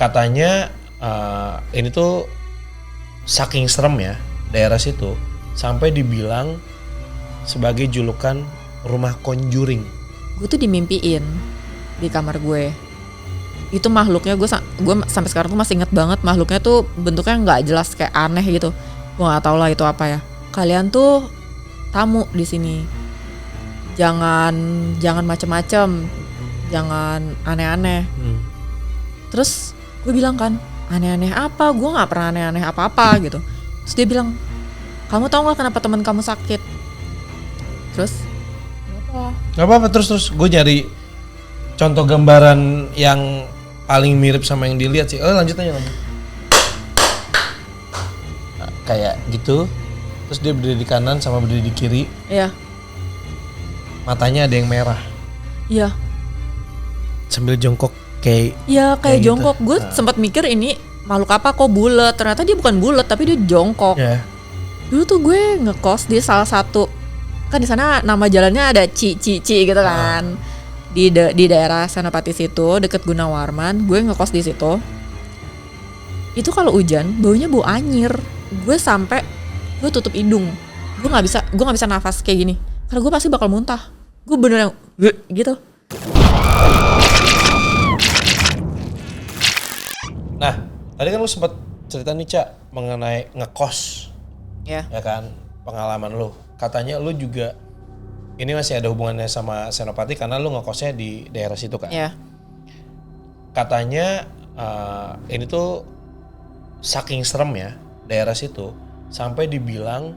Katanya ini tuh saking serem ya daerah situ sampai dibilang sebagai julukan rumah conjuring. Gue tuh dimimpiin di kamar gue. Itu makhluknya gue sampai sekarang tuh masih inget banget, makhluknya tuh bentuknya nggak jelas, kayak aneh gitu. Gue nggak tahu lah itu apa ya. Kalian tuh tamu di sini. Jangan macem-macem, jangan aneh-aneh. Terus gue bilang kan, aneh-aneh apa? Gue nggak pernah aneh-aneh apa-apa gitu. Terus dia bilang, kamu tahu nggak kenapa teman kamu sakit? Terus Gak apa-apa, terus gue nyari contoh gambaran yang paling mirip sama yang dilihat sih. Lanjut aja. Nah, kayak gitu. Terus dia berdiri di kanan sama berdiri di kiri. Iya. Matanya ada yang merah. Iya. Sambil jongkok kayak. Iya, kayak jongkok. Gitu. Gue sempat mikir ini makhluk apa, kok bulat. Ternyata dia bukan bulat tapi dia jongkok. Yeah. Dulu tuh gue ngekos di salah satu, kan di sana nama jalannya ada Ci gitu kan. Di daerah Senopati situ, deket Gunawarman. Gue ngekos di situ. Itu kalau hujan baunya bau anyir. Gue tutup hidung. Gue nggak bisa nafas kayak gini. Karena gue pasti bakal muntah. Gue bener yang gitu. Nah, tadi kan lu sempat cerita nih Ca mengenai ngekos. Ya. Ya kan, pengalaman lu. Katanya lu juga ini masih ada hubungannya sama Senopati karena lu ngekosnya di daerah situ kan. Ya. Katanya ini tuh saking serem ya daerah situ sampai dibilang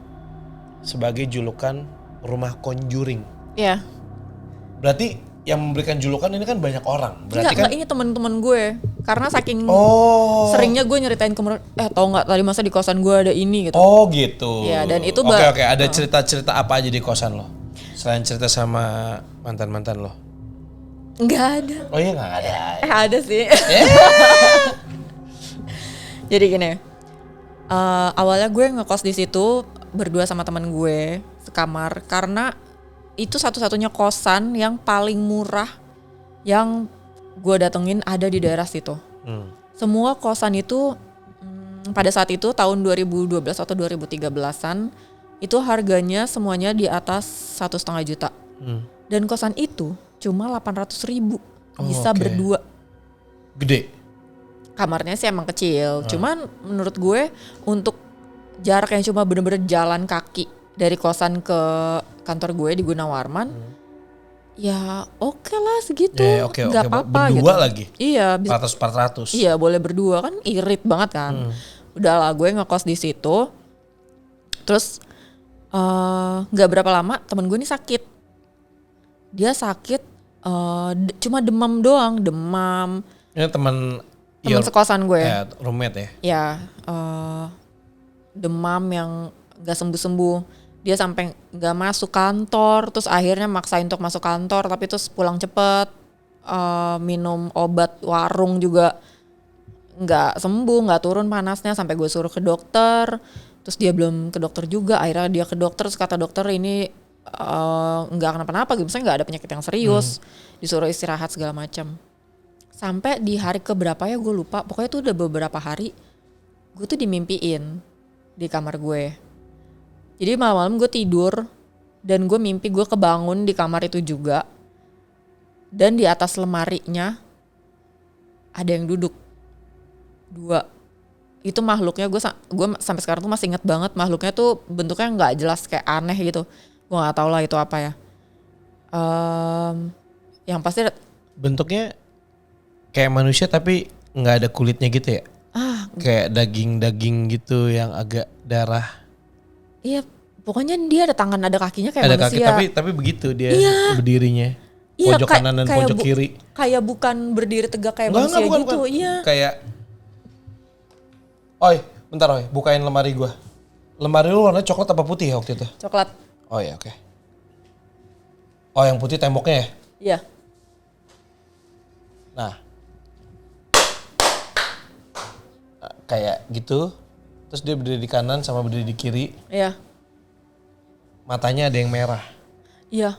sebagai julukan rumah conjuring. Ya. Berarti yang memberikan julukan ini kan banyak orang. Berarti Enggak, ini teman-teman gue. Karena saking seringnya gue nyeritain ke mereka, tau nggak tadi masa di kosan gue ada ini gitu. Oh gitu. Ya, dan itu Oke. Ada cerita-cerita apa aja di kosan lo? Selain cerita sama mantan-mantan lo? Nggak ada. Oh iya nggak ada. Ada sih. Jadi gini, awalnya gue ngekos di situ berdua sama teman gue sekamar karena itu satu-satunya kosan yang paling murah yang gue datengin ada di daerah situ. Semua kosan itu pada saat itu tahun 2012 atau 2013an itu harganya semuanya di atas 1,5 juta. Dan kosan itu cuma 800.000 bisa berdua. Gede. Kamarnya sih emang kecil, cuman menurut gue untuk jarak yang cuma bener-bener jalan kaki dari kosan ke kantor gue di Gunawarman, ya oke lah segitu, nggak apa-apa gitu. Berdua lagi? Iya, 400. Iya boleh berdua kan, irit banget kan. Udahlah gue ngekos di situ, terus nggak berapa lama temen gue ini sakit. Dia sakit, cuma demam doang, demam. Ini teman sekosan gue. Ya, roommate ya? Ya, demam yang gak sembuh-sembuh. Dia sampai gak masuk kantor, terus akhirnya maksain untuk masuk kantor, tapi terus pulang cepet. Minum obat warung juga gak sembuh, gak turun panasnya, sampai gue suruh ke dokter. Terus dia belum ke dokter juga, akhirnya dia ke dokter, terus kata dokter ini gak kenapa-napa, misalnya gak ada penyakit yang serius. Disuruh istirahat segala macam. Sampai di hari keberapa ya gue lupa, pokoknya tuh udah beberapa hari gue tuh dimimpiin di kamar gue. Jadi malam-malam gue tidur dan gue mimpi gue kebangun di kamar itu juga. Dan di atas lemarinya ada yang duduk. 2. Itu makhluknya gue sampai sekarang tuh masih inget banget, makhluknya tuh bentuknya gak jelas, kayak aneh gitu. Gue gak tahu lah itu apa ya. Yang pasti bentuknya kayak manusia tapi nggak ada kulitnya gitu ya? Kayak daging-daging gitu yang agak darah. Iya, pokoknya dia ada tangan, ada kakinya kayak ada manusia. Ada kaki tapi begitu dia berdirinya. Iya, pojok kanan dan pojok kiri. Kayak bukan berdiri tegak kayak manusia gitu. Bukan. Iya. Kayak, bentar bukain lemari gua. Lemari lu warnanya coklat apa putih ya waktu itu? Coklat. Oh ya oke. Oh yang putih temboknya ya? Iya. Nah. Kayak gitu. Terus dia berdiri di kanan sama berdiri di kiri. Iya. Matanya ada yang merah. Iya.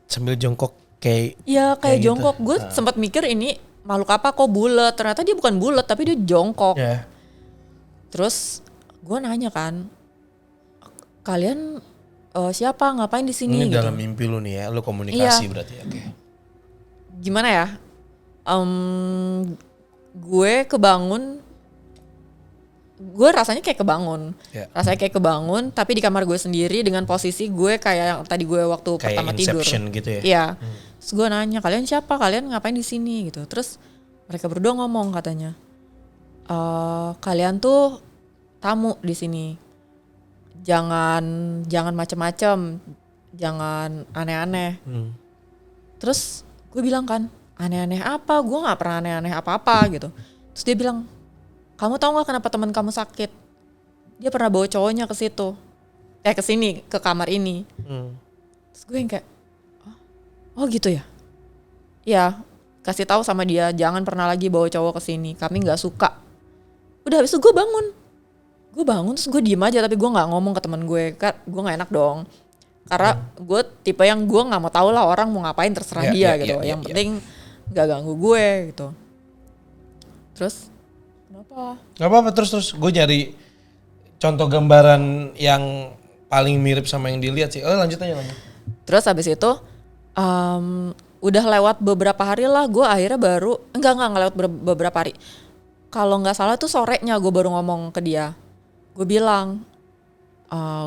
Sambil jongkok kayak. Iya kayak gitu. jongkok. Gue sempat mikir ini makhluk apa kok bulat, ternyata dia bukan bulat tapi dia jongkok. Ya. Terus gue nanya kan, kalian siapa, ngapain di sini Ini gitu. dalam mimpi lu nih ya, lu komunikasi Iya. berarti. Oke. Gimana ya, gue kebangun, gue rasanya kayak kebangun, Ya. tapi di kamar gue sendiri dengan posisi gue kayak yang tadi gue waktu Kayak pertama tidur. Inception gitu ya. Iya. Terus gue nanya, kalian siapa, kalian ngapain di sini gitu. Terus mereka berdua ngomong katanya, kalian tuh tamu di sini, jangan macem-macem, jangan aneh-aneh. Terus gue bilang kan, aneh-aneh apa? Gue nggak pernah aneh-aneh apa-apa gitu. Terus dia bilang, kamu tahu nggak kenapa teman kamu sakit? Dia pernah bawa cowoknya ke situ, ke sini, ke kamar ini. Terus gue yang kayak, oh gitu ya? Ya, kasih tahu sama dia jangan pernah lagi bawa cowok ke sini. Kami nggak suka. Udah habis itu gue bangun terus gue diem aja, tapi gue nggak ngomong ke teman gue, kan gue nggak enak dong. Karena gue tipe yang gue nggak mau tahu lah orang mau ngapain, terserah dia gitu. Yang penting nggak ganggu gue gitu. Terus kenapa? Gak apa-apa, terus gue nyari contoh gambaran yang paling mirip sama yang dilihat sih. Lanjut aja. Terus habis itu udah lewat beberapa hari lah, gue akhirnya baru enggak lewat beberapa hari. Kalau nggak salah tuh sorenya gue baru ngomong ke dia. Gue bilang,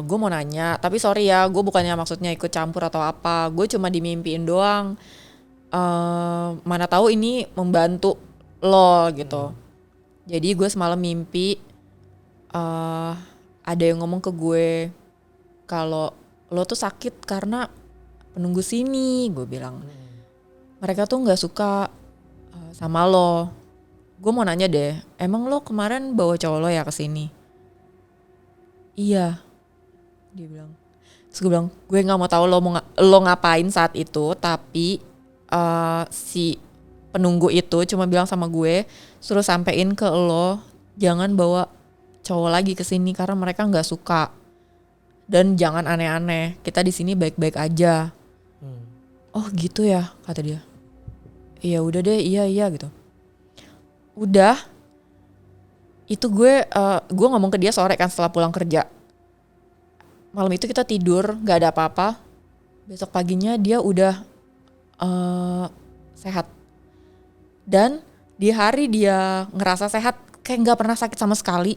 gue mau nanya, tapi sorry ya, gue bukannya maksudnya ikut campur atau apa. Gue cuma dimimpiin doang. Mana tahu ini membantu lo gitu. Jadi gue semalam mimpi ada yang ngomong ke gue kalau lo tuh sakit karena penunggu sini, gue bilang. Mereka tuh nggak suka sama lo. Gue mau nanya deh, emang lo kemarin bawa cowok lo ya ke sini? Iya, dia bilang. Terus gue bilang, gue nggak mau tahu lo ngapain saat itu, tapi si penunggu itu cuma bilang sama gue, suruh sampein ke lo, jangan bawa cowok lagi ke sini karena mereka nggak suka. Dan jangan aneh-aneh, kita di sini baik-baik aja. Oh gitu ya, kata dia. Iya udah deh, iya gitu. Udah, itu gue ngomong ke dia sore kan setelah pulang kerja. Malam itu kita tidur, nggak ada apa-apa. Besok paginya dia udah sehat. Dan di hari dia ngerasa sehat, kayak nggak pernah sakit sama sekali.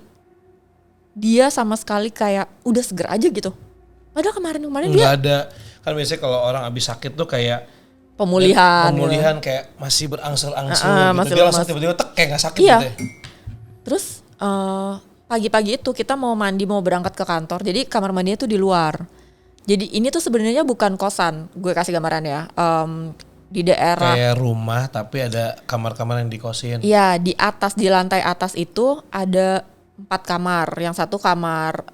Dia sama sekali kayak udah seger aja gitu. Padahal kemarin dia nggak ada, kan biasanya kalau orang habis sakit tuh kayak pemulihan gitu. Kayak masih berangsur-angsur masih gitu. Dia lemas. langsung tiba-tiba kayak nggak sakit iya. gitu ya. Terus pagi-pagi itu kita mau mandi, mau berangkat ke kantor. Jadi kamar mandinya tuh di luar. Jadi ini tuh sebenarnya bukan kosan. Gue kasih gambaran ya. Di daerah kayak rumah tapi ada kamar-kamar yang dikosin. Iya, di atas, di lantai atas itu ada 4 kamar. Yang satu kamar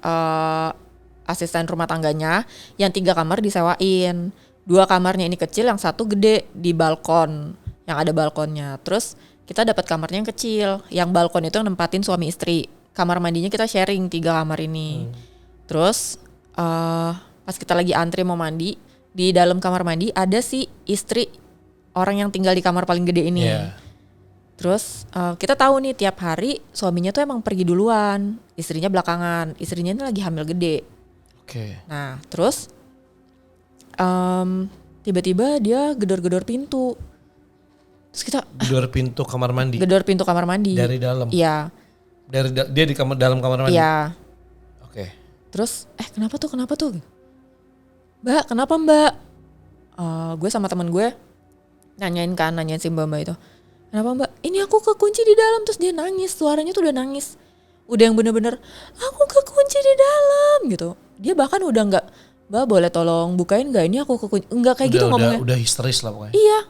asisten rumah tangganya, yang 3 kamar disewain. 2 kamarnya ini kecil, yang satu gede di balkon, yang ada balkonnya. Terus kita dapat kamarnya yang kecil, yang balkon itu yang nempatin suami istri. Kamar mandinya kita sharing 3 kamar ini. Terus pas kita lagi antri mau mandi, di dalam kamar mandi ada si istri orang yang tinggal di kamar paling gede ini. Terus kita tahu nih tiap hari suaminya tuh emang pergi duluan, istrinya belakangan. Istrinya ini lagi hamil gede. Nah terus tiba-tiba dia gedor-gedor pintu. Terus kita gedor pintu kamar mandi. Gedor pintu kamar mandi. Dari dalam. Iya. Dia di dalam kamar mandi. Iya. Oke. Terus kenapa tuh? Mbak, kenapa Mbak? Gue sama temen gue nanyain si Mbak itu. Kenapa Mbak? Ini aku kekunci di dalam. Terus dia nangis, suaranya tuh udah nangis. Udah yang bener-bener aku kekunci di dalam gitu. Dia bahkan udah nggak, Mbak boleh tolong bukain nggak, ini aku kekunci. Enggak kayak gitu ngomongnya. Udah histeris lah pokoknya. Iya.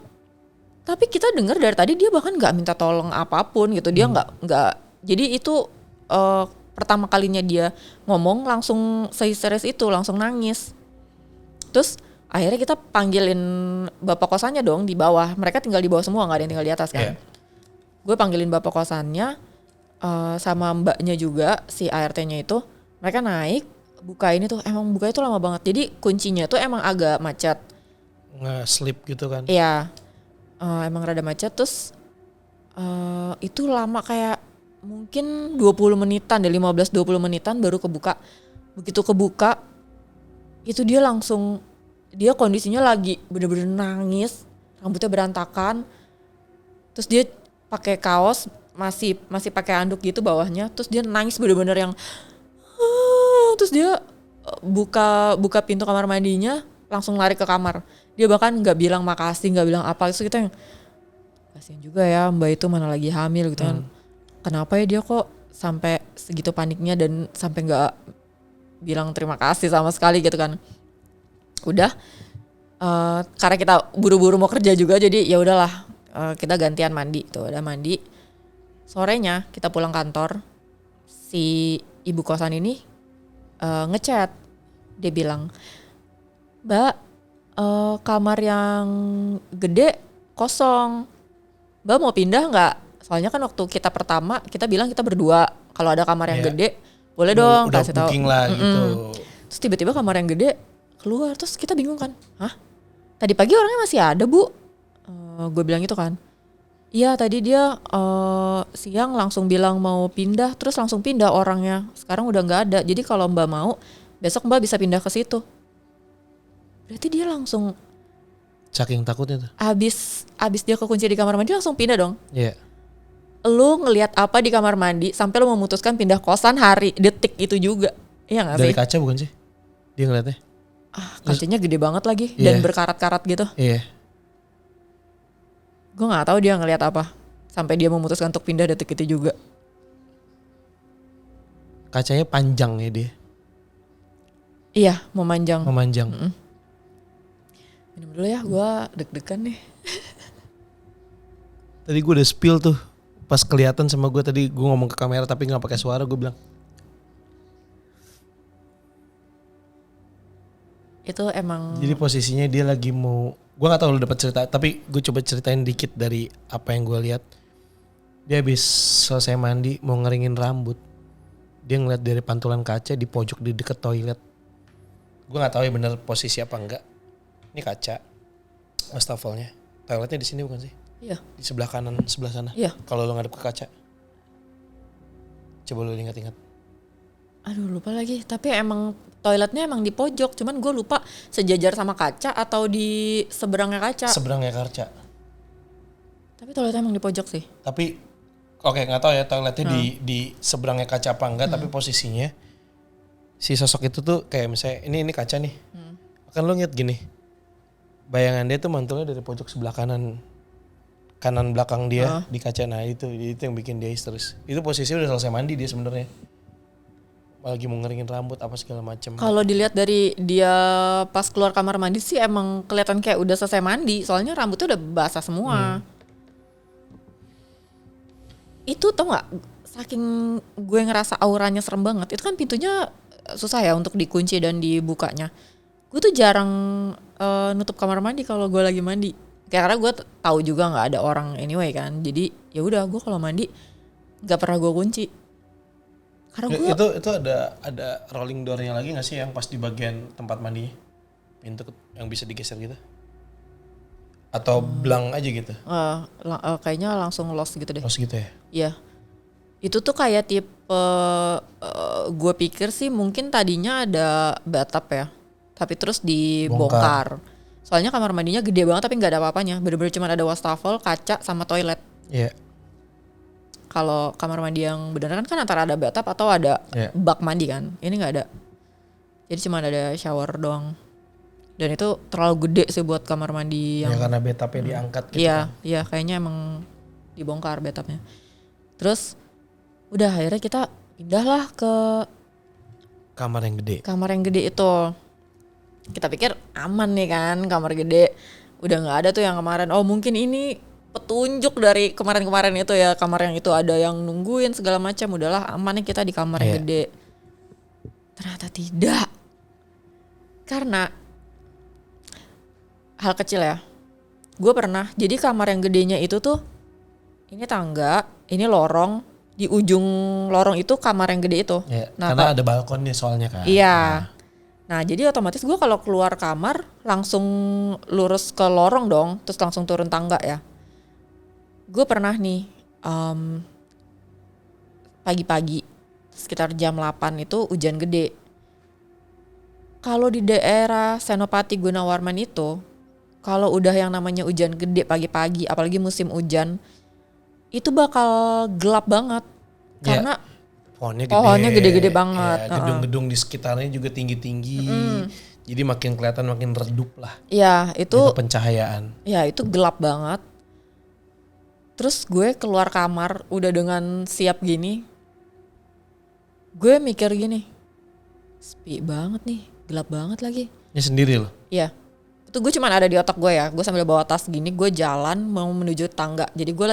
Tapi kita dengar dari tadi dia bahkan nggak minta tolong apapun gitu. Dia nggak. Jadi itu pertama kalinya dia ngomong langsung sehisteris itu, langsung nangis. Terus akhirnya kita panggilin bapak kosannya dong di bawah. Mereka tinggal di bawah semua, nggak ada yang tinggal di atas kan. Gue panggilin bapak kosannya sama mbaknya juga, si ART-nya itu. Mereka naik, buka ini tuh, emang buka itu lama banget. Jadi kuncinya tuh emang agak macet. Nge-slip gitu kan. Iya, emang rada macet. Terus Itu lama kayak mungkin 20 menitan deh, 15-20 menitan baru kebuka. Begitu kebuka itu dia kondisinya lagi bener-bener nangis, rambutnya berantakan, terus dia pakai kaos, masih pakai anduk gitu bawahnya, terus dia nangis bener-bener yang terus dia buka pintu kamar mandinya, langsung lari ke kamar. Dia bahkan nggak bilang makasih, nggak bilang apa. Terus kita yang kasian juga ya mbak itu, mana lagi hamil gitu kan. Kenapa ya dia kok sampai segitu paniknya dan sampai nggak bilang terima kasih sama sekali gitu kan. Udah karena kita buru-buru mau kerja juga, jadi ya udahlah, kita gantian mandi tuh. Udah mandi, sorenya kita pulang kantor, si ibu kosan ini ngechat. Dia bilang, mbak, kamar yang gede kosong, mbak mau pindah nggak? Soalnya kan waktu kita pertama kita bilang kita berdua, kalau ada kamar yang gede boleh dong udah kasih tahu. booking lah gitu. Terus tiba-tiba kamar yang gede keluar, terus kita bingung kan, hah? Tadi pagi orangnya masih ada bu? Gue bilang gitu kan. Iya tadi dia siang langsung bilang mau pindah, terus langsung pindah orangnya. Sekarang udah nggak ada. Jadi kalau mbak mau, besok mbak bisa pindah ke situ. Berarti dia langsung Saking takutnya tuh. abis dia kekunci di kamar mandi langsung pindah dong. Iya. Lu ngelihat apa di kamar mandi sampai lu memutuskan pindah kosan hari detik itu juga. Iya nggak sih? Dari kaca bukan sih? Dia ngeliatnya. Kacanya gede banget lagi dan berkarat-karat gitu. Iya. Gue nggak tahu dia ngelihat apa sampai dia memutuskan untuk pindah detik itu juga. Kacanya panjang ya dia. Iya, memanjang. Minum dulu ya, gue deg-degan nih. Tadi gue udah spill tuh. Pas kelihatan sama gue tadi, gue ngomong ke kamera tapi gak pakai suara, gue bilang. Itu emang. Jadi posisinya dia lagi mau, gue gak tahu lu dapat cerita, tapi gue coba ceritain dikit dari apa yang gue lihat. Dia habis selesai mandi mau ngeringin rambut. Dia ngeliat dari pantulan kaca di pojok di deket toilet. Gue gak tahu ya bener posisi apa enggak. Ini kaca, wastafelnya. Toiletnya di sini bukan sih? Iya. Di sebelah kanan, sebelah sana. Iya. Kalau lu ngadep ke kaca. Coba lu ingat-ingat. Aduh lupa lagi. Tapi emang toiletnya emang di pojok. Cuman gue lupa sejajar sama kaca atau di seberangnya kaca. Seberangnya kaca. Tapi toiletnya emang di pojok sih. Tapi oke, nggak tahu ya toiletnya di seberangnya kaca apa enggak. Tapi posisinya si sosok itu tuh kayak misalnya ini kaca nih. Kan lu ngeliat gini. Bayangan dia tuh mantulnya dari pojok sebelah kanan belakang dia di kaca. Nah itu yang bikin dia histeris. Itu posisinya udah selesai mandi dia sebenarnya, lagi mau ngeringin rambut apa segala macam. Kalau dilihat dari dia pas keluar kamar mandi sih emang kelihatan kayak udah selesai mandi, soalnya rambutnya udah basah semua. Itu tau nggak, saking gue ngerasa auranya serem banget, itu kan pintunya susah ya untuk dikunci dan dibukanya. Gue tuh jarang nutup kamar mandi kalau gue lagi mandi. Karena gue tahu juga nggak ada orang anyway kan. Jadi ya udah gue kalau mandi nggak pernah gue kunci. Karena gue itu ada rolling door-nya lagi nggak sih yang pas di bagian tempat mandi, pintu yang bisa digeser gitu? Atau blank aja gitu? kayaknya langsung lost gitu deh. Lost gitu ya? Iya. Itu tuh kayak tipe gue pikir sih mungkin tadinya ada bathtub ya. Tapi terus dibongkar. Soalnya kamar mandinya gede banget tapi nggak ada apa-apanya. Bener-bener cuma ada wastafel, kaca, sama toilet. Iya. Kalau kamar mandi yang beneran kan antara ada bathtub atau ada bak mandi kan. Ini nggak ada. Jadi cuma ada shower doang. Dan itu terlalu gede sih buat kamar mandi yang. Ya karena bathtubnya diangkat gitu. Iya, kayaknya emang dibongkar bathtubnya. Terus udah akhirnya kita pindahlah ke kamar yang gede itu. Kita pikir aman nih kan, kamar gede. Udah gak ada tuh yang kemarin. Oh mungkin ini petunjuk dari kemarin-kemarin itu ya. Kamar yang itu ada yang nungguin segala macam. Udahlah aman nih kita di kamar yang gede. Ternyata tidak. Karena hal kecil ya. Gue pernah, jadi kamar yang gedenya itu tuh, ini tangga, ini lorong. Di ujung lorong itu kamar yang gede itu. Nah, karena ada balkonnya soalnya kan. Iya. Nah jadi otomatis gue kalau keluar kamar langsung lurus ke lorong dong, terus langsung turun tangga ya. Gue pernah nih pagi-pagi sekitar jam 8 itu hujan gede. Kalau di daerah Senopati Gunawarman itu, kalau udah yang namanya hujan gede pagi-pagi, apalagi musim hujan, itu bakal gelap banget. Karena pohonnya gede-gede banget. Ya, gedung-gedung di sekitarnya juga tinggi-tinggi. Jadi makin kelihatan makin redup lah. Ya, itu pencahayaan. Ya, itu gelap banget. Terus gue keluar kamar udah dengan siap gini. Gue mikir gini, sepi banget nih, gelap banget lagi. Ya sendiri loh? Iya. Itu gue cuman ada di otak gue ya. Gue sambil bawa tas gini, gue jalan mau menuju tangga. Jadi gue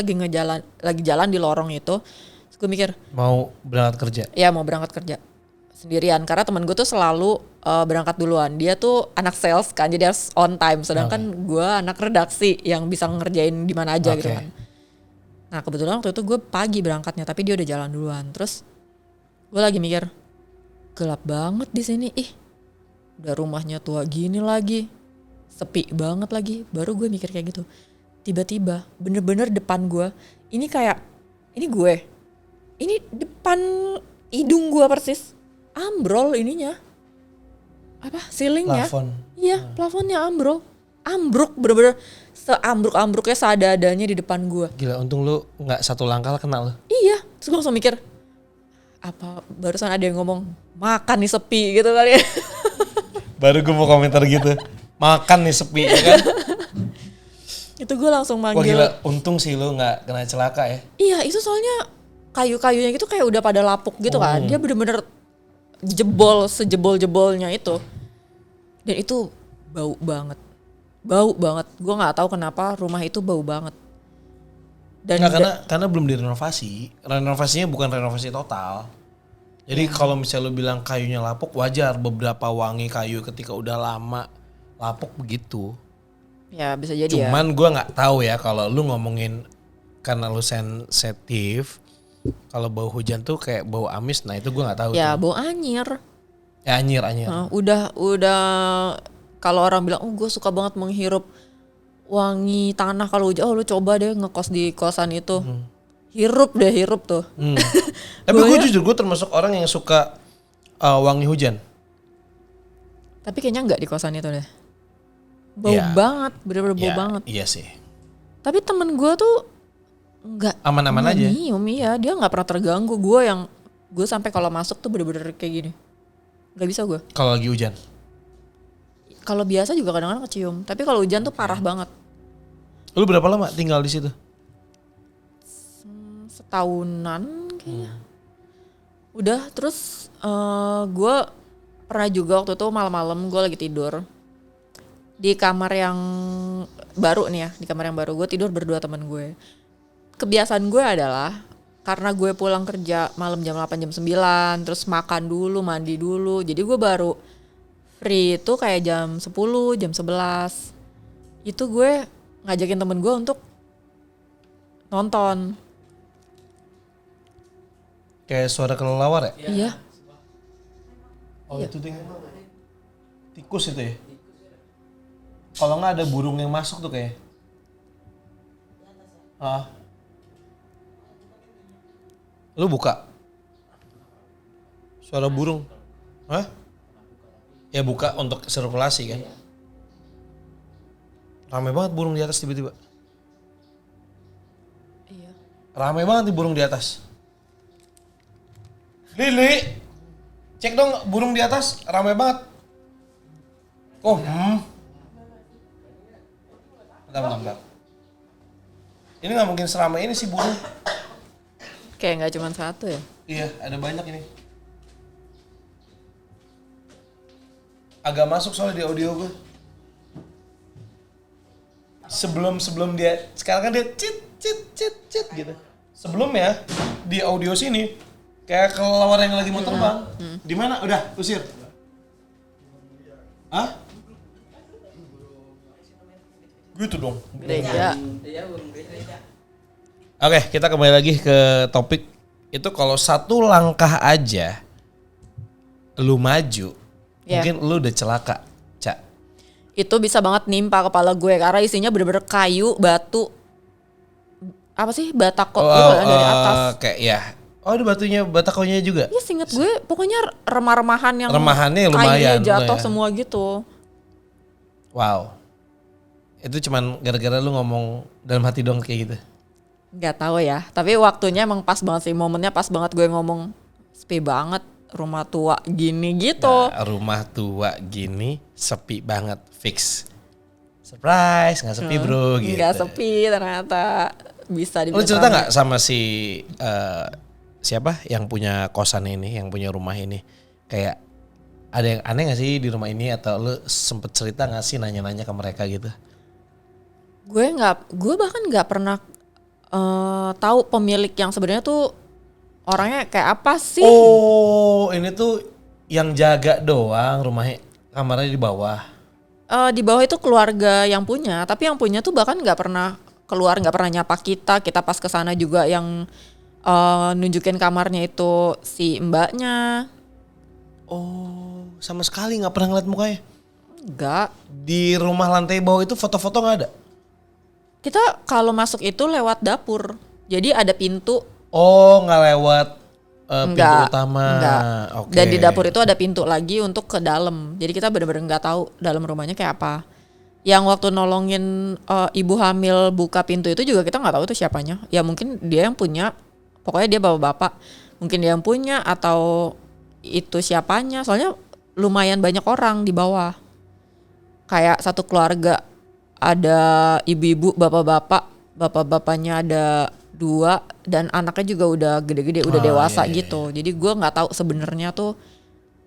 lagi jalan di lorong itu. Terus gue mikir, mau berangkat kerja? Iya, mau berangkat kerja sendirian. Karena teman gue tuh selalu berangkat duluan. Dia tuh anak sales kan, jadi harus on time. Sedangkan gue anak redaksi yang bisa ngerjain di mana aja gitu kan. Nah kebetulan waktu itu gue pagi berangkatnya, tapi dia udah jalan duluan. Terus gue lagi mikir, gelap banget di sini. Udah rumahnya tua gini lagi, sepi banget lagi. Baru gue mikir kayak gitu. Tiba-tiba bener-bener depan gue, ini depan hidung gue persis, ambrol ininya, ceilingnya. Plafon. Iya, plafonnya ambruk bener-bener seambruk-ambruknya seadanya di depan gue. Gila, untung lu nggak satu langkah kena lu. Iya, terus gue langsung mikir, apa barusan ada yang ngomong makan nih sepi gitu kali ya. Baru gue mau komentar gitu, makan nih sepi ya kan. Itu gue langsung manggil. Wah gila, untung sih lu nggak kena celaka ya. Iya, itu soalnya kayu-kayunya gitu kayak udah pada lapuk gitu kan. Dia bener-bener sejebol-jebolnya itu. Dan itu bau banget. Gue nggak tahu kenapa rumah itu bau banget. Dan karena belum direnovasi. Renovasinya bukan renovasi total. Jadi kalau misalnya lu bilang kayunya lapuk, wajar beberapa wangi kayu ketika udah lama lapuk begitu. Ya bisa jadi. Cuman gue nggak tahu ya kalau lu ngomongin karena lu sensitif. Kalau bau hujan tuh kayak bau amis, nah itu gue nggak tahu. Ya tuh. bau anyir. Ya anyir. Udah kalau orang bilang, gue suka banget menghirup wangi tanah kalau hujan. Lu coba deh ngekos di kosan itu. Hirup tuh. Tapi gue termasuk orang yang suka wangi hujan. Tapi kayaknya enggak di kosan itu deh. Bau banget, bener-bener bau banget. Iya sih. Tapi temen gue tuh enggak. Aman-aman aja. Nyium, iya. Dia gak pernah terganggu. Gue sampai kalau masuk tuh bener-bener kayak gini. Gak bisa gue. Kalau lagi hujan? Kalau biasa juga kadang-kadang kecium. Tapi kalau hujan tuh parah banget. Lu berapa lama tinggal di situ? Setahunan kayaknya. Udah terus gue pernah juga waktu itu malam-malam gue lagi tidur. Di kamar yang baru nih ya. Di kamar yang baru gue tidur berdua temen gue. Kebiasaan gue adalah karena gue pulang kerja malam jam 8 jam 9. Terus makan dulu, mandi dulu. Jadi gue baru free itu kayak jam 10, jam 11. Itu gue ngajakin temen gue untuk nonton. Kayak suara kelelawar ya? Iya. Oh iya. Itu deh. Tikus itu ya? Kalau nggak ada burung yang masuk tuh kayak. Lu buka? Suara burung? Hah? Ya buka untuk sirkulasi kan. Rame banget burung di atas tiba-tiba. Iya. Rame banget nih burung di atas. Lili, cek dong burung di atas, rame banget. Oh, Bentar. Ini nggak mungkin seramai ini sih burung. Kayak nggak cuma satu ya? Iya, ada banyak ini. Agak masuk soalnya di audio gue. Sebelum dia, sekarang kan dia cit gitu. Sebelumnya di audio sini kayak kelelawar yang lagi mau terbang. Di mana? Udah, usir. Hah? Gitu dong. Gereja. Oke, kita kembali lagi ke topik. Itu kalau satu langkah aja lu maju, mungkin lu udah celaka, Cak. Itu bisa banget nimpa kepala gue karena isinya bener-bener kayu, batu, apa sih batako gitu kan dari atas. Kayak ya. Oh ada batunya, batakonya juga. Iya seinget gue pokoknya remah-remahan yang Remahannya kayunya lumayan. jatuh ya. semua gitu. Wow. Itu cuman gara-gara lu ngomong dalam hati dong kayak gitu. Nggak tahu ya, tapi waktunya emang pas banget sih, momennya pas banget gue ngomong sepi banget rumah tua gini gitu. Nah, rumah tua gini sepi banget, fix. Surprise, nggak sepi bro gitu. Nggak sepi ternyata, bisa Lu dibilang. cerita nggak sama si siapa yang punya kosan ini, yang punya rumah ini? Kayak ada yang aneh gak sih di rumah ini, atau lu sempet cerita gak sih nanya-nanya ke mereka gitu? Gue bahkan nggak pernah tahu pemilik yang sebenarnya tuh orangnya kayak apa sih. Oh ini tuh yang jaga doang rumahnya, kamarnya di bawah. Di bawah itu keluarga yang punya, tapi yang punya tuh bahkan nggak pernah keluar, nggak pernah nyapa kita pas kesana juga yang nunjukin kamarnya itu si mbaknya. Oh sama sekali gak pernah ngeliat mukanya? Enggak. Di rumah lantai bawah itu foto-foto gak ada? Kita kalau masuk itu lewat dapur. Jadi ada pintu. Oh gak lewat pintu Enggak, utama. enggak. Oke. Dan di dapur itu ada pintu lagi untuk ke dalam. Jadi kita benar-benar nggak tahu dalam rumahnya kayak apa. Yang waktu nolongin ibu hamil buka pintu itu juga kita nggak tahu itu siapanya. Ya mungkin dia yang punya. Pokoknya dia bapak-bapak. Mungkin dia yang punya atau itu siapanya. Soalnya lumayan banyak orang di bawah. Kayak satu keluarga. Ada ibu-ibu, bapak-bapak. Bapak-bapaknya ada 2 dan anaknya juga udah gede-gede, udah dewasa iya, gitu. Jadi gue nggak tahu sebenarnya tuh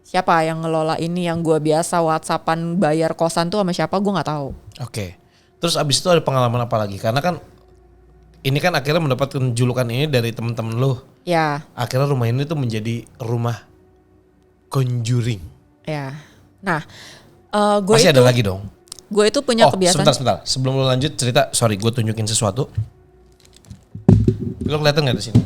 siapa yang ngelola ini, yang gue biasa WhatsAppan bayar kosan tuh sama siapa gue nggak tahu. Oke. Terus abis itu ada pengalaman apa lagi? Karena kan ini kan akhirnya mendapatkan julukan ini dari teman-teman lu. Ya, Akhirnya rumah ini tuh menjadi rumah conjuring. ya. Nah, gue Pasti itu ada lagi dong. gue itu punya kebiasaan. Sebentar. Sebelum lu lanjut cerita, sorry gue tunjukin sesuatu. Lu kelihatan nggak di sini?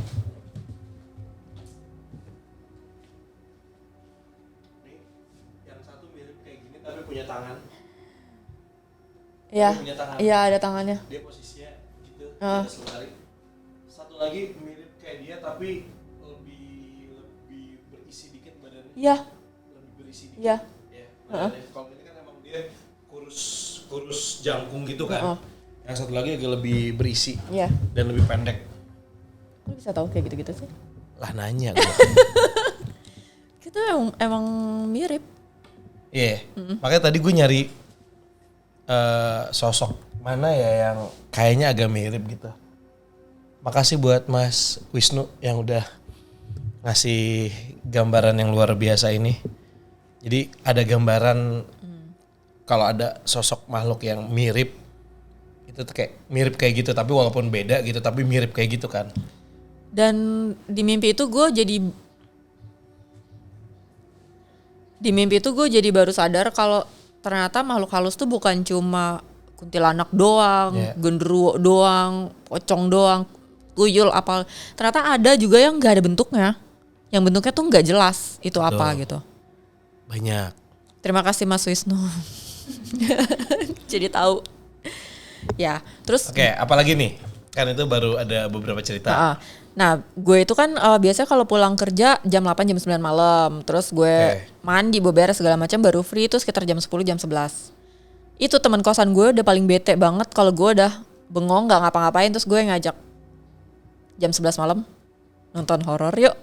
Yang satu mirip kayak gini tapi punya tangan. Iya, Punya tangan. iya ada tangannya. Dia posisinya gitu, di atas lemari. Satu lagi mirip kayak dia tapi lebih berisi dikit badannya. Iya, Lebih berisi dikit. iya. Ya, badannya. Kalau ini kan emang dia kurus jangkung gitu kan. Yang satu lagi agak lebih berisi Iya. dan lebih pendek. Kok bisa tahu kayak gitu-gitu sih? Lah nanya gue. Kita emang mirip. Iya. Makanya tadi gue nyari sosok mana ya yang kayaknya agak mirip gitu. Makasih buat Mas Wisnu yang udah ngasih gambaran yang luar biasa ini. Jadi ada gambaran kalau ada sosok makhluk yang mirip, itu tuh kayak mirip kayak gitu tapi walaupun beda gitu tapi mirip kayak gitu kan. Dan di mimpi itu gue jadi baru sadar kalau ternyata makhluk halus tuh bukan cuma kuntilanak doang, genderuwo doang, pocong doang, tuyul apa. Ternyata ada juga yang nggak ada bentuknya, yang bentuknya tuh nggak jelas itu apa gitu. Banyak. Terima kasih Mas Wisnu. Jadi tahu. Ya, terus. Oke, apalagi nih? Kan itu baru ada beberapa cerita. Nah, gue itu kan biasanya kalau pulang kerja jam 8 jam 9 malam. Terus gue mandi, beberes segala macam baru free itu sekitar jam 10 jam 11. Itu teman kosan gue udah paling bete banget kalau gue udah bengong nggak ngapa-ngapain terus gue ngajak jam 11 malam nonton horor yuk.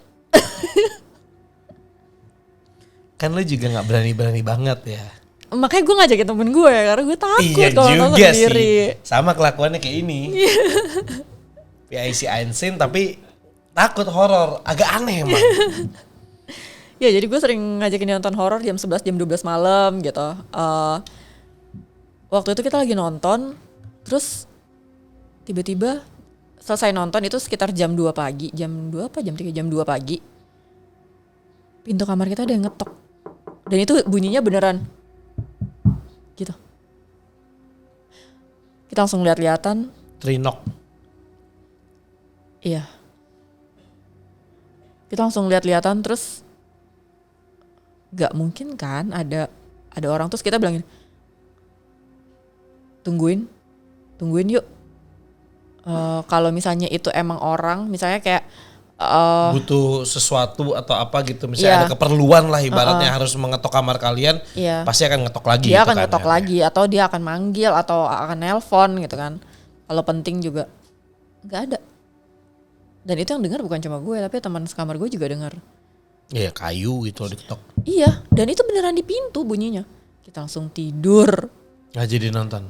Kan lu juga nggak berani-berani banget ya. Makanya gue ngajakin temen gue karena gue takut kalau nonton juga sendiri. sih. Sama kelakuannya kayak ini. PIC Einstein tapi takut horor, agak aneh emang. Ya jadi gue sering ngajakin dia nonton horor jam 11 jam 12 malam gitu. Waktu itu kita lagi nonton, terus tiba-tiba selesai nonton itu sekitar jam 2 pagi, jam 2 apa jam 3 jam 2 pagi. Pintu kamar kita ada yang ngetok. Dan itu bunyinya beneran gitu. Kita langsung lihat-lihatan. Trinok. Iya. Kita langsung lihat-lihatan terus gak mungkin kan ada orang, terus kita bilangin tungguin yuk. kalau misalnya itu emang orang, misalnya kayak butuh sesuatu atau apa gitu, misalnya Iya. ada keperluan lah ibaratnya harus mengetok kamar kalian, Iya. pasti akan ngetok lagi. dia gitu akan kan, ngetok ya. lagi atau dia akan manggil atau akan nelpon gitu kan. Kalau penting juga nggak ada. Dan itu yang dengar bukan cuma gue, tapi teman sekamar gue juga dengar. Iya, kayu gitu diketok. Iya, dan itu beneran di pintu bunyinya. Kita langsung tidur. Nggak jadi nonton.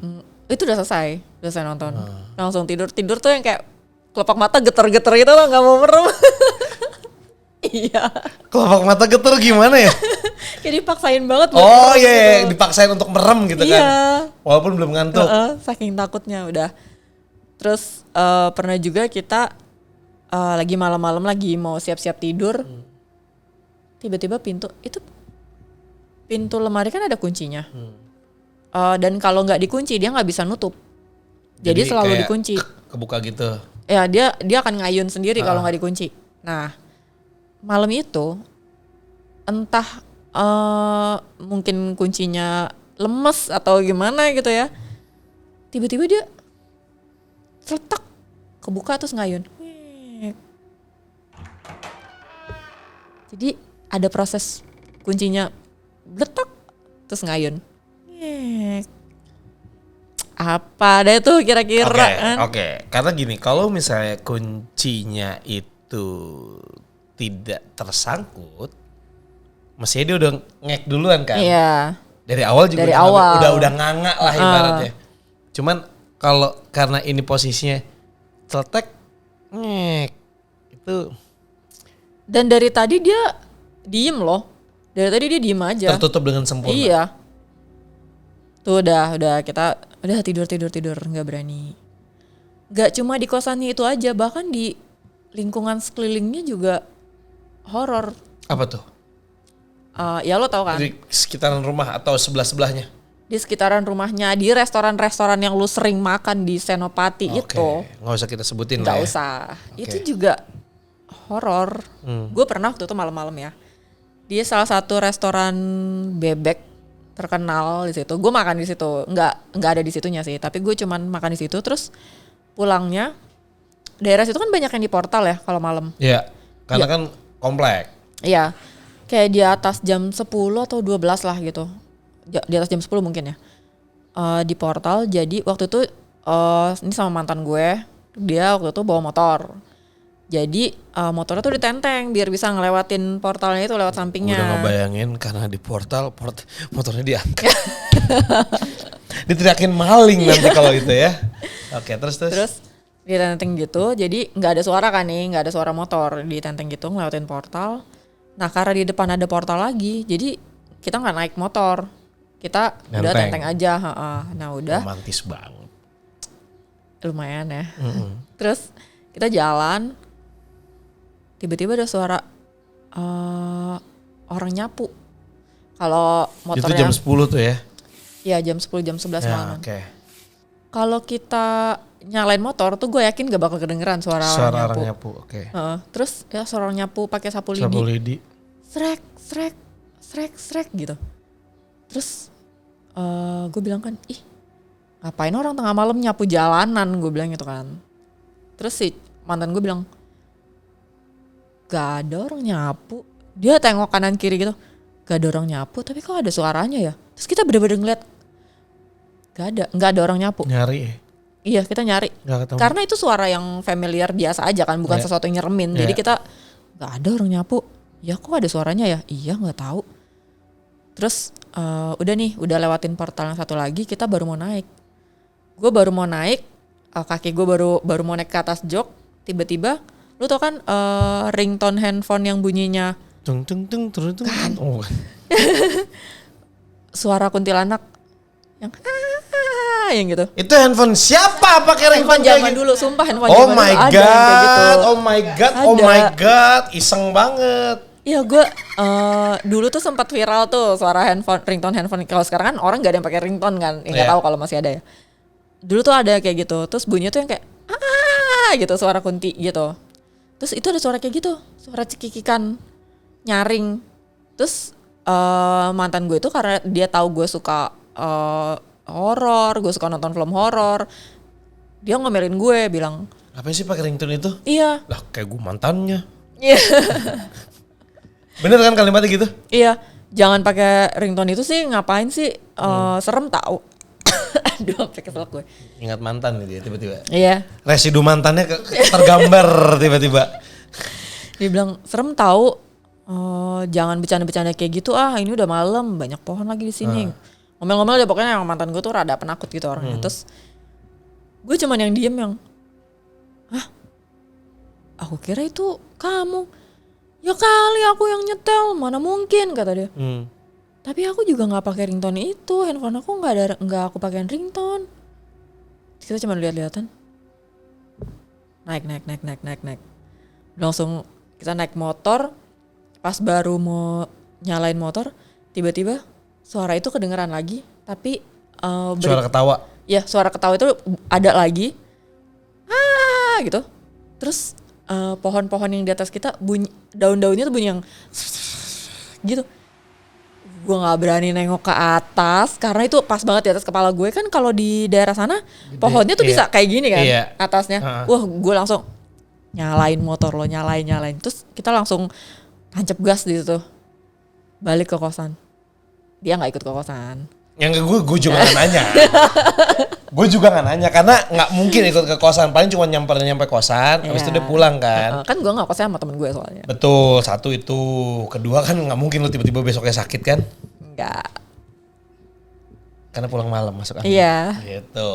Itu udah selesai nonton. Langsung tidur tuh yang kayak kelopak mata geter-geter gitu loh, nggak mau merem. Iya, Kelopak mata geter gimana ya? kayak dipaksain banget. buat Oh merem iya, gitu. dipaksain untuk merem gitu Iya. kan. Walaupun belum ngantuk. Saking takutnya udah. Terus pernah juga kita lagi malam-malam lagi mau siap-siap tidur. Tiba-tiba pintu lemari kan ada kuncinya. Dan kalau nggak dikunci dia nggak bisa nutup. Jadi selalu kayak dikunci. Kebuka gitu. Ya dia akan ngayun sendiri kalau nggak dikunci. Nah malam itu entah mungkin kuncinya lemes atau gimana gitu ya. Tiba-tiba dia seletak kebuka terus ngayun. Jadi ada proses kuncinya bletak terus ngayun. Apa deh tuh kira-kira kan? Oke. Karena gini, kalau misalnya kuncinya itu tidak tersangkut, mestinya dia udah ngek duluan kan. Iya. Dari awal juga Dari udah awal. udah nganga lah ibaratnya. Cuman kalau karena ini posisinya celetek, ngek itu Dan dari tadi dia diem loh. Dari tadi dia diem aja. tertutup dengan sempurna. Iya. Tuh udah kita udah tidur nggak berani. Gak cuma di kosannya itu aja, bahkan di lingkungan sekelilingnya juga horor. Apa tuh? Ya lo tau kan? Di sekitaran rumah atau sebelah-sebelahnya? Di sekitaran rumahnya, di restoran-restoran yang lu sering makan di Senopati itu. Nggak usah kita sebutin Nggak lah ya. usah. Oke. Itu juga horor. Gue pernah waktu itu malam-malam ya. Dia salah satu restoran bebek terkenal di situ. Gue makan di situ. Nggak ada di situnya sih. Tapi gue cuman makan di situ. Terus pulangnya daerah situ kan banyak yang di portal ya kalau malam. Iya. Karena kan komplek. Iya. Kayak di atas jam 10 atau 12 lah gitu. Di atas jam 10 mungkin ya. Di portal. Jadi waktu itu ini sama mantan gue. Dia waktu itu bawa motor. Jadi motornya tuh ditenteng biar bisa ngelewatin portalnya itu lewat sampingnya. Udah ngebayangin karena di portal motornya diangkat. Diteriakin maling nanti kalau itu ya. Oke, terus. Terus ditenteng gitu. Jadi nggak ada suara kan nih, nggak ada suara motor. Ditenteng gitu ngelewatin portal. Nah karena di depan ada portal lagi, jadi kita nggak naik motor. Kita udah Nenteng. tenteng aja. Nah udah. Romantis banget. Lumayan ya. Terus kita jalan, tiba-tiba ada suara orang nyapu. Kalau Itu motornya jam 10 tuh ya? ya jam 10 jam 11 Ya, malam. oke. Kalau kita nyalain motor tuh gue yakin gak bakal kedengeran suara Suara orang nyapu. orang nyapu, oke. Terus ya suara orang nyapu pakai sapu lidi. Sapu lidi. Srek gitu. Terus gue bilang kan, ih ngapain orang tengah malam nyapu jalanan, gue bilang gitu kan. Terus si mantan gue bilang, gak ada orang nyapu. Dia tengok kanan kiri gitu, gak ada orang nyapu, tapi kok ada suaranya ya. Terus kita bener-bener ngeliat, gak ada orang nyapu. Nyari ya? Iya kita nyari. Nggak ketemu. Karena itu suara yang familiar biasa aja kan, bukan Iya. sesuatu yang nyeremin. Jadi Iya. kita gak ada orang nyapu. Ya kok ada suaranya ya? Iya gak tahu. Terus udah lewatin portal yang satu lagi, kita baru mau naik. Gue baru mau naik, kaki gue baru mau naik ke atas jok. Tiba-tiba, lu tau kan ringtone handphone yang bunyinya Tung. Oh, suara kuntilanak yang gitu. itu handphone siapa pakai Handphone kayak zaman gitu? dulu, sumpah handphone Oh zaman my dulu ada yang kayak gitu. god, oh my god, oh Ada. my god, iseng banget. Iya gue dulu tuh sempat viral tuh suara ringtone handphone. Kalau sekarang kan orang gak ada yang pakai ringtone kan, nggak Iya. tahu kalau masih ada ya. Dulu tuh ada kayak gitu, terus bunyinya tuh yang kayak gitu, suara kunti gitu. Terus itu ada suara kayak gitu, suara cekikikan nyaring. Terus mantan gue itu karena dia tahu gue suka horor, gue suka nonton film horor, dia ngomelin gue bilang, Apa sih pakai ringtone itu? iya. Lah kayak gue mantannya. Iya. Bener kan kalimatnya gitu? Iya, jangan pakai ringtone itu sih, ngapain sih? Serem tahu. Aduh, sampai kesel gue. Ingat mantan nih dia tiba-tiba. Iya. Residu mantannya tergambar tiba-tiba. Dia bilang serem tahu. Jangan bercanda-bercanda kayak gitu ini udah malam, banyak pohon lagi di sini. Ngomel-ngomel deh, pokoknya yang mantan gue tuh rada penakut gitu orangnya. Terus gue cuman yang diem yang, aku kira itu kamu. Ya kali aku yang nyetel, mana mungkin kata dia. Tapi aku juga nggak pakai ringtone itu, handphone aku nggak aku pakein ringtone. Kita cuma lihat-lihatan. Naik. Langsung kita naik motor, pas baru mau nyalain motor, tiba-tiba suara itu kedengeran lagi, tapi Suara ketawa. ya suara ketawa itu ada lagi, gitu. Terus pohon-pohon yang di atas kita bunyi, daun-daunnya tuh bunyi yang gitu. Gue nggak berani nengok ke atas karena itu pas banget di atas kepala gue, kan kalau di daerah sana pohonnya tuh bisa kayak gini kan, atasnya. Wah, gue langsung nyalain motor lo, nyalain. Terus kita langsung tancap gas di situ, balik ke kosan. Dia nggak ikut ke kosan. Yang gue juga nggak nanya. Gue juga nggak nanya karena nggak mungkin ikut ke kosan, paling cuma nyampe kosan, habis itu dia pulang kan. Kan gue nggak kosan sama temen gue soalnya. Betul, satu itu. Kedua kan nggak mungkin lu tiba-tiba besoknya sakit kan? Enggak. Karena pulang malam masuk angin. Iya. Gitu.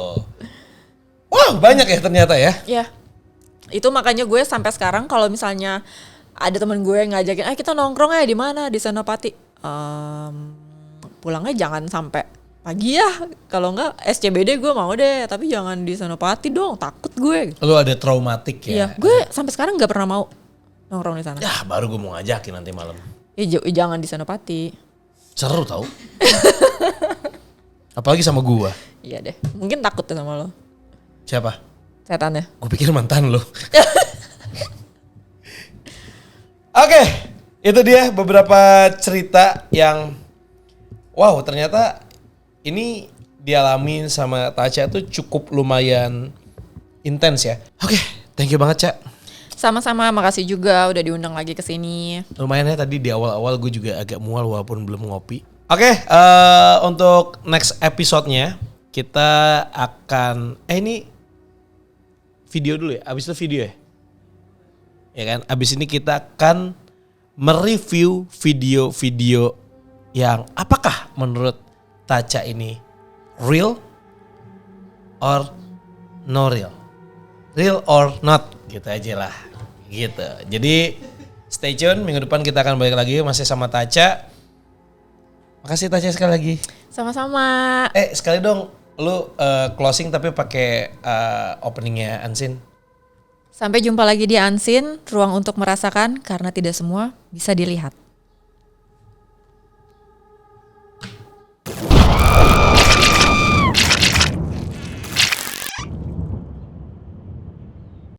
Wah banyak ya ternyata ya. Iya. Itu makanya gue sampai sekarang kalau misalnya ada temen gue yang ngajakin, kita nongkrong di mana, di Senopati. Pulangnya jangan sampai pagi ya. Kalau enggak SCBD gue mau deh, tapi jangan di Senopati dong, takut gue. Lu ada traumatik ya? Iya, gue sampai sekarang nggak pernah mau nongkrong di sana. Ya baru gue mau ngajakin nanti malam. Jangan di Senopati. Seru tau. Apalagi sama gua. Iya deh, mungkin takut ya sama lo. Siapa? Setannya. Gue pikir mantan lo. Oke, itu dia beberapa cerita yang wow ternyata ini dialamin sama Tacha tuh cukup lumayan intens ya. Oke, thank you banget Ca. Sama-sama, makasih juga udah diundang lagi ke sini. Lumayan ya tadi di awal-awal gue juga agak mual walaupun belum ngopi. Oke, untuk next episode-nya kita akan ini video dulu ya. Abis itu video ya. Ya kan? Abis ini kita akan mereview video-video yang apakah menurut Tacha ini real or no real. Real or not gitu aja lah. Gitu. Jadi stay tune, minggu depan kita akan balik lagi masih sama Tacha. Makasih Tacha sekali lagi. Sama-sama. Sekali dong lu closing tapi pakai openingnya Unseen. Sampai jumpa lagi di Unseen, ruang untuk merasakan karena tidak semua bisa dilihat.